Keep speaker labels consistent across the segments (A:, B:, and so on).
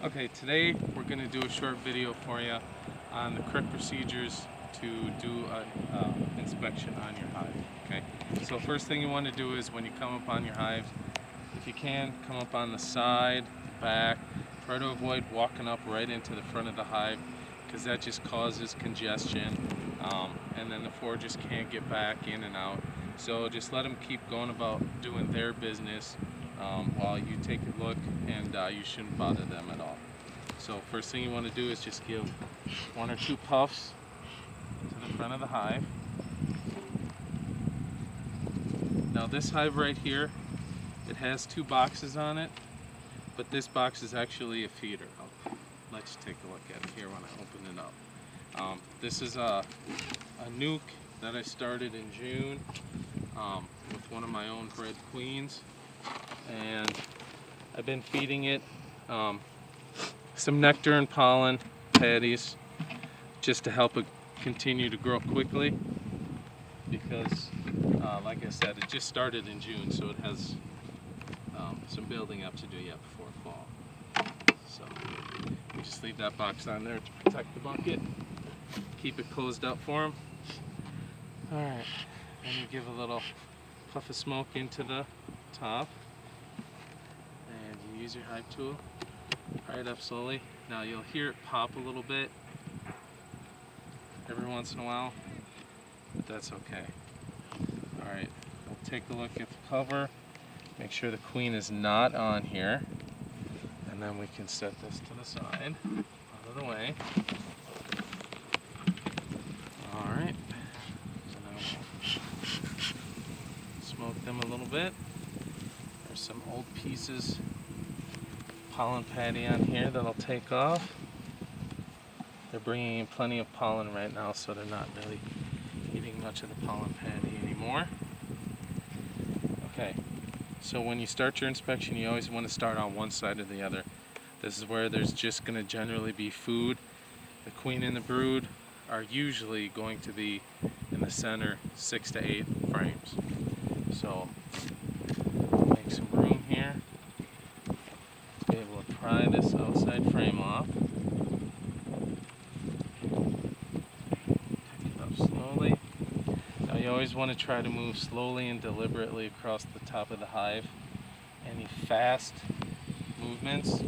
A: Okay, today we're going to do a short video for you on the correct procedures to do an inspection on your hive. Okay, so first thing you want to do is when you come up on your hive, if you can, come up on the side, back, try to avoid walking up right into the front of the hive because that just causes congestion and then the foragers can't get back in and out. So just let them keep going about doing their business while you take a look, and you shouldn't bother them at all. So first thing you want to do is just give 1 or 2 puffs to the front of the hive. Now this hive right here, it has 2 boxes on it, but this box is actually a feeder. I'll let you take a look at it here when I open it up. This is a nuke that I started in June with one of my own bred queens, and I've been feeding it some nectar and pollen patties just to help it continue to grow quickly because like I said, it just started in June, so it has some building up to do yet before fall. So we just leave that box on there to protect the bucket, keep it closed up for them. Alright, then you give a little puff of smoke into the top and you use your hive tool, pry it up slowly. Now you'll hear it pop a little bit every once in a while, but that's okay. Alright, we'll take a look at the cover, make sure the queen is not on here, and then we can set this to the side, out of the way. Alright, so now we'll smoke them a little bit. There's some old pieces, pollen patty on here that'll take off. They're bringing in plenty of pollen right now, so they're not really eating much of the pollen patty anymore. Okay, so when you start your inspection, you always want to start on one side or the other. This is where there's just going to generally be food. The queen and the brood are usually going to be in the center 6 to 8 frames. So make some room here to be able to pry this outside frame off. Slowly. Now you always want to try to move slowly and deliberately across the top of the hive. Any fast movements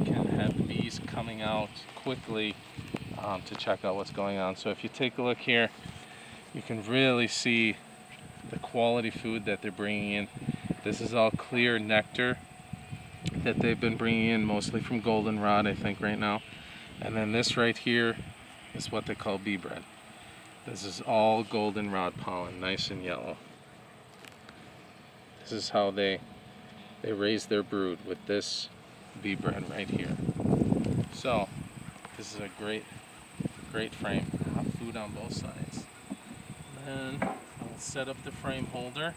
A: can have the bees coming out quickly to check out what's going on. So if you take a look here, you can really see the quality food that they're bringing in. This is all clear nectar that they've been bringing in, mostly from goldenrod, I think, right now. And then this right here is what they call bee bread. This is all goldenrod pollen, nice and yellow. This is how they raise their brood, with this bee bread right here. So this is a great frame. Hot food on both sides. Then I'll set up the frame holder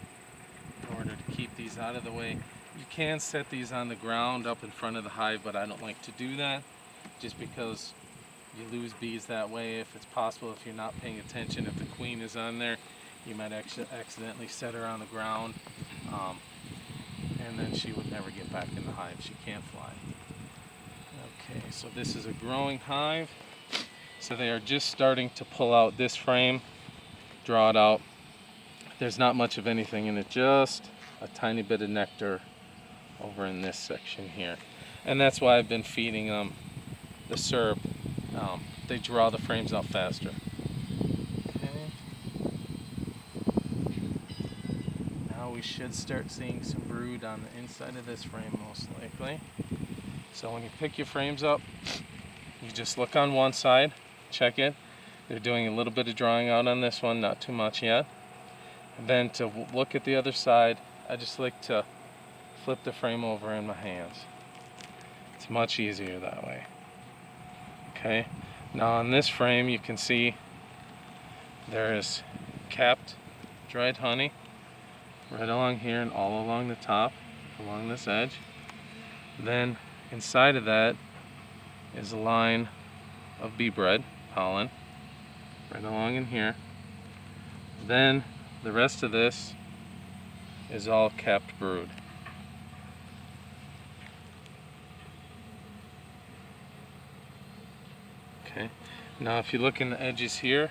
A: in order to keep these out of the way. You can set these on the ground up in front of the hive, but I don't like to do that just because you lose bees that way. If it's possible, if you're not paying attention, if the queen is on there, you might accidentally set her on the ground, and then she would never get back in the hive. She can't fly. Okay, so this is a growing hive. So they are just starting to pull out this frame, draw it out. There's not much of anything in it, just a tiny bit of nectar over in this section here. And that's why I've been feeding them the syrup. They draw the frames out faster. Okay. Now we should start seeing some brood on the inside of this frame, most likely. So when you pick your frames up, you just look on one side, check it. They're doing a little bit of drawing out on this one, not too much yet. And then to look at the other side, I just like to flip the frame over in my hands. It's much easier that way. Okay, now on this frame you can see there is capped dried honey right along here and all along the top, along this edge. Then inside of that is a line of bee bread pollen right along in here. Then the rest of this is all capped brood. Okay. Now if you look in the edges here,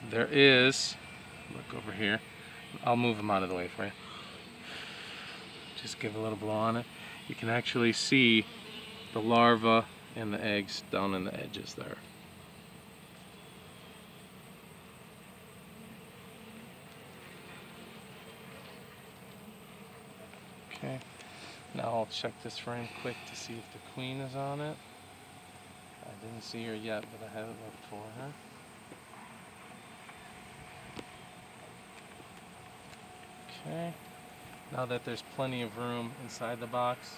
A: there is, look over here, I'll move them out of the way for you. Just give a little blow on it. You can actually see the larva and the eggs down in the edges there. Okay. Now I'll check this frame quick to see if the queen is on it. I didn't see her yet, but I haven't looked for her. Okay. Now that there's plenty of room inside the box,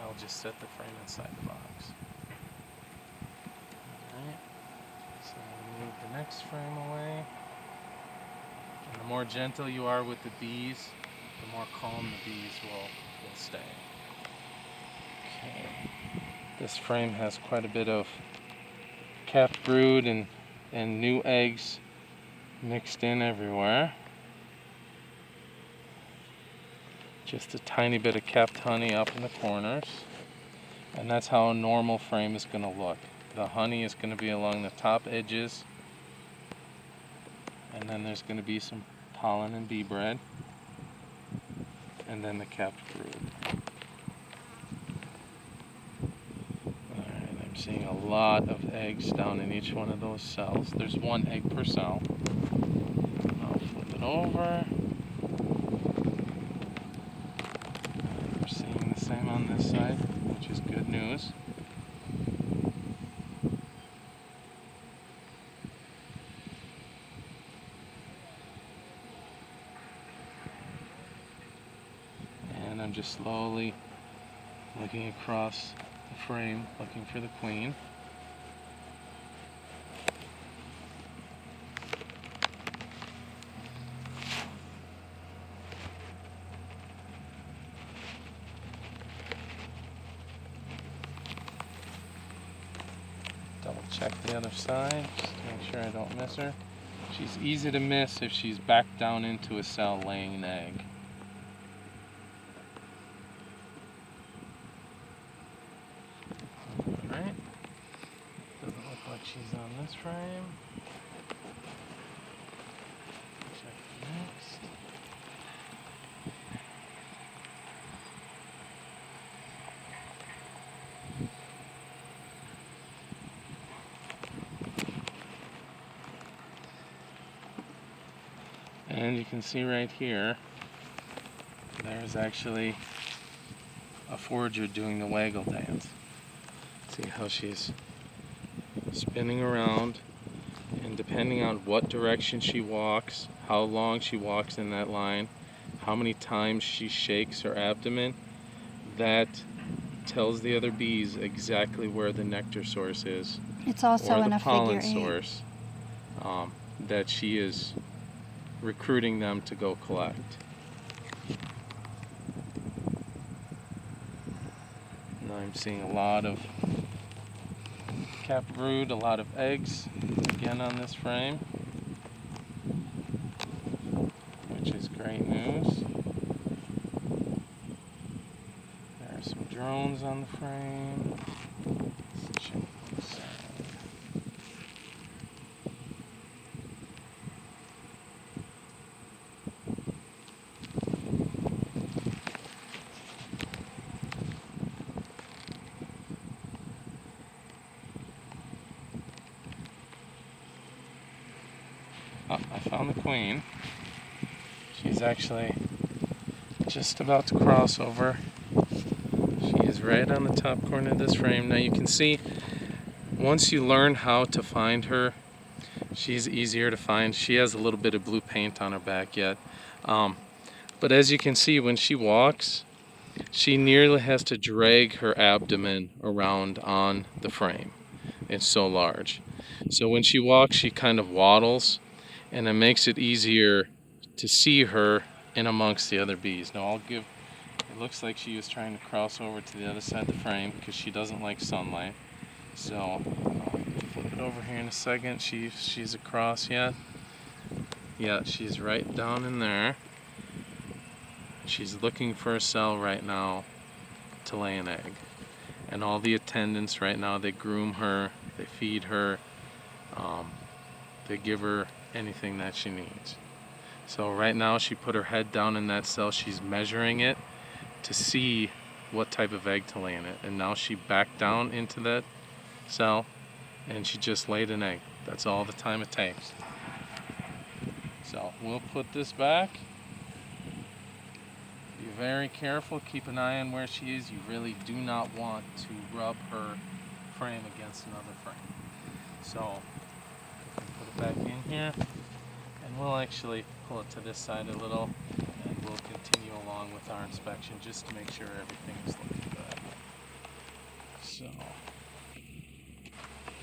A: I'll just set the frame inside the box. Alright. So I'll move the next frame away. And the more gentle you are with the bees, the more calm the bees will stay. Okay. This frame has quite a bit of capped brood and new eggs mixed in everywhere. Just a tiny bit of capped honey up in the corners. And that's how a normal frame is going to look. The honey is going to be along the top edges. And then there's going to be some pollen and bee bread. And then the capped brood. Alright, I'm seeing a lot of eggs down in each one of those cells. There's one egg per cell. I'll flip it over. We're seeing the same on this side, which is good news. And I'm just slowly looking across the frame, looking for the queen. Double check the other side, just to make sure I don't miss her. She's easy to miss if she's back down into a cell laying an egg. Alright, doesn't look like she's on this frame. Check the next. And you can see right here, there's actually a forager doing the waggle dance. See how she's spinning around, and depending on what direction she walks, how long she walks in that line, how many times she shakes her abdomen, that tells the other bees exactly where the nectar source is.
B: It's also
A: or
B: in
A: the
B: a
A: pollen
B: figure 8.
A: source that she is recruiting them to go collect. Now I'm seeing a lot of capped brood, a lot of eggs again on this frame, which is great news. There are some drones on the frame. Let's check this side. Oh, I found the queen. She's actually just about to cross over. She is right on the top corner of this frame. Now you can see, once you learn how to find her, she's easier to find. She has a little bit of blue paint on her back yet. But as you can see, when she walks, she nearly has to drag her abdomen around on the frame. It's so large. So when she walks, she kind of waddles, and it makes it easier to see her in amongst the other bees. Now it looks like she was trying to cross over to the other side of the frame because she doesn't like sunlight. So I'll flip it over here in a second. She's across yet? Yeah, she's right down in there. She's looking for a cell right now to lay an egg. And all the attendants right now, they groom her, they feed her, they give her anything that she needs. So right now she put her head down in that cell, she's measuring it to see what type of egg to lay in it. And now she backed down into that cell and she just laid an egg. That's all the time it takes. So we'll put this back. Be very careful, keep an eye on where she is. You really do not want to rub her frame against another frame. So put it back in here, and we'll actually pull it to this side a little, and we'll continue along with our inspection just to make sure everything is looking good. So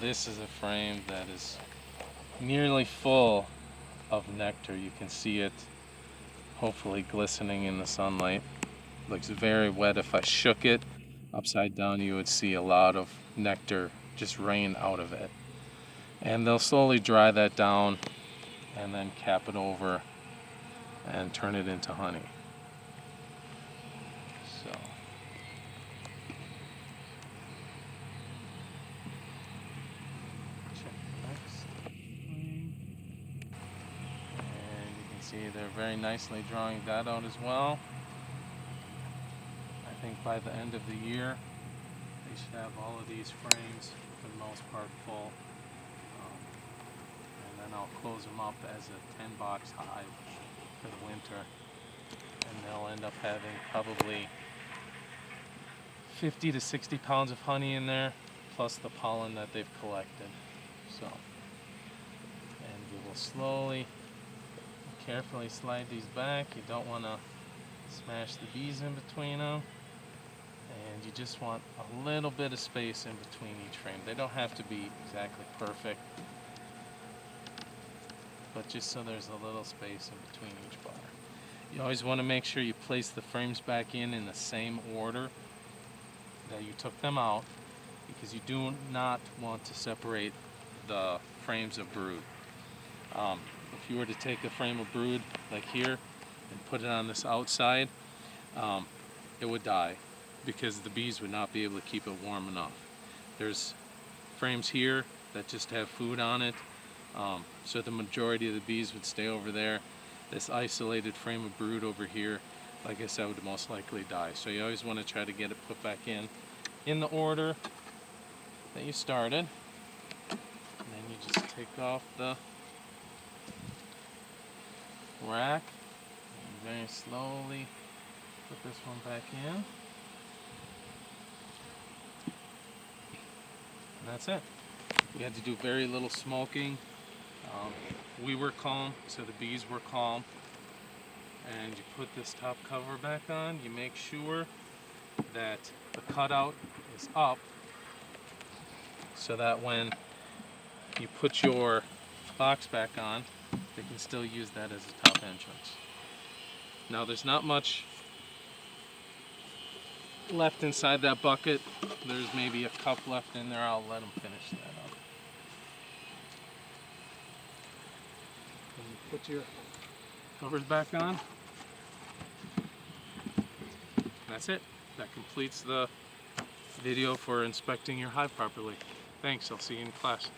A: this is a frame that is nearly full of nectar. You can see it hopefully glistening in the sunlight. Looks very wet. If I shook it upside down, you would see a lot of nectar just rain out of it. And they'll slowly dry that down and then cap it over and turn it into honey. So check the next frame. And you can see they're very nicely drawing that out as well. I think by the end of the year they should have all of these frames for the most part full. And then I'll close them up as a 10-box hive for the winter. And they'll end up having probably 50 to 60 pounds of honey in there, plus the pollen that they've collected. So, and we will slowly, carefully slide these back. You don't want to smash the bees in between them. And you just want a little bit of space in between each frame. They don't have to be exactly perfect, but just so there's a little space in between each bar. You always want to make sure you place the frames back in the same order that you took them out, because you do not want to separate the frames of brood. If you were to take a frame of brood like here and put it on this outside, it would die because the bees would not be able to keep it warm enough. There's frames here that just have food on it, so the majority of the bees would stay over there. This isolated frame of brood over here, like I said, would most likely die. So you always want to try to get it put back in the order that you started. And then you just take off the rack and very slowly put this one back in. And that's it. We had to do very little smoking. We were calm, so the bees were calm. And you put this top cover back on. You make sure that the cutout is up so that when you put your box back on, they can still use that as a top entrance. Now there's not much left inside that bucket. There's maybe a cup left in there. I'll let them finish that up. And you put your covers back on. That's it. That completes the video for inspecting your hive properly. Thanks. I'll see you in class.